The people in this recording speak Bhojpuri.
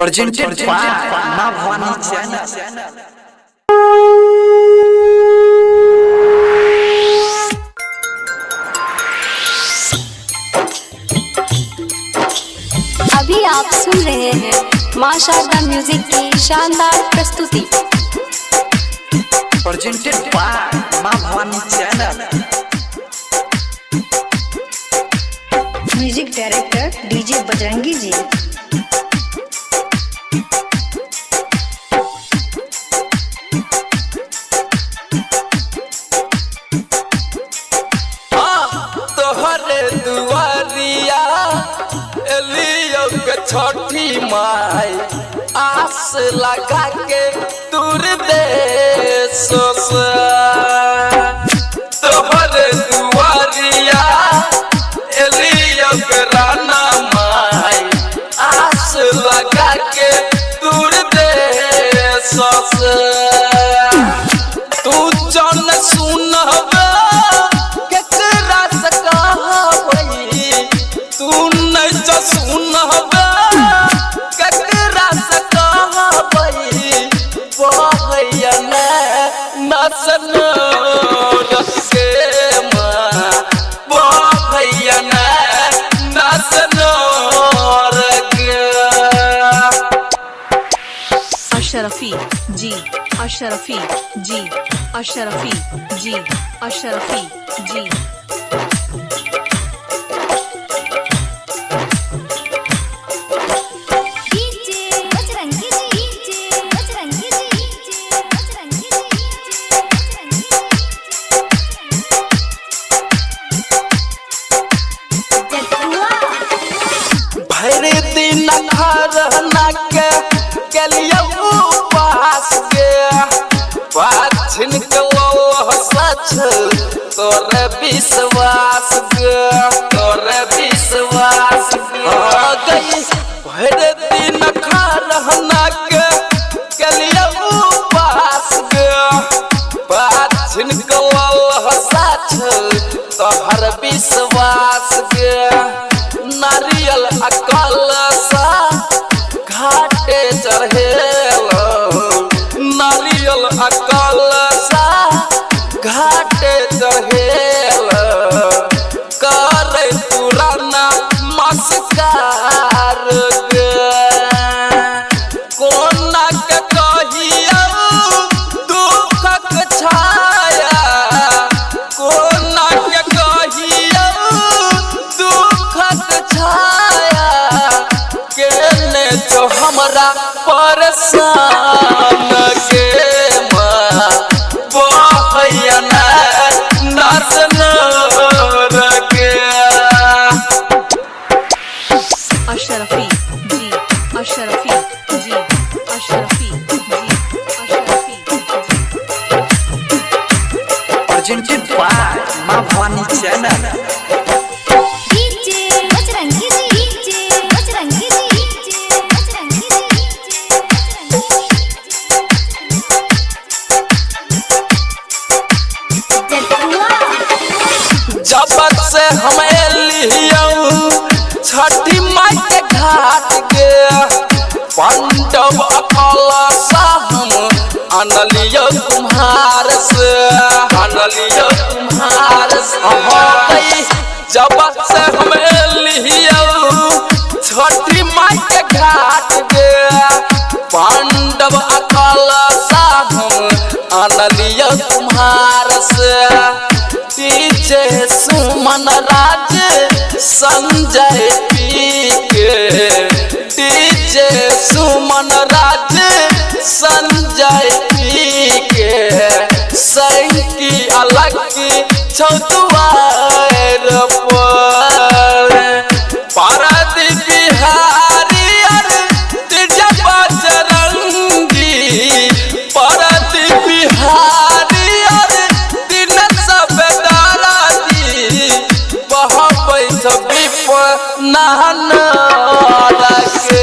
Presented by Ma Bhavani Channel. अभी आप सुन रहे हैं मां शारदा म्यूजिक की शानदार प्रस्तुति। Presented by Ma Bhavani Channel. Music director DJ Bajrangi जी। तोहरे दुआरिया एलियो के छठी माई आस लगा के दूर दे तोहरे दुआरिया एलियो के राना माई आस लगा के दूर दे तू जन सुनबे अशरफी जी, अशरफी जी, अशरफी जी, अशरफी जी। भरे दिन खरना के गलिया उपास के बाछिन के सच तोरे विश्वास के आ गई। भरे दिन खरना के गलिया उपास के बाछिन के सच तोहर विश्वास के नारियल अकल सा घाटे चढ़ेलो नारियल अकल सा घाटे चढ़ेलो करे पुराना मस्कार गे कोना के कहियो दुखक छाया कोना के कहियो दुखक छाया केने जो हमरा परेशान के बहैया नाच के अशरफी जी, अशरफी जी, अशरफी जी, अशरफी जी। Presented by Ma Bhavani Channel. जब से हम एलियो छठी माई के घाट के पांडव अकल हम अनलियो तुम्हार से जब से हम एलियो छठी माई के घाट के पांडव अकल हम अनलियो तुम्हार से डीजे सुमन राज संजय पी के डीजे सुमन राज संजय पी के सैकी अलग की छुआर पर पारदी बिहारी तेजा बजरंगी पारदी बिहारी दिन सब नहन रखे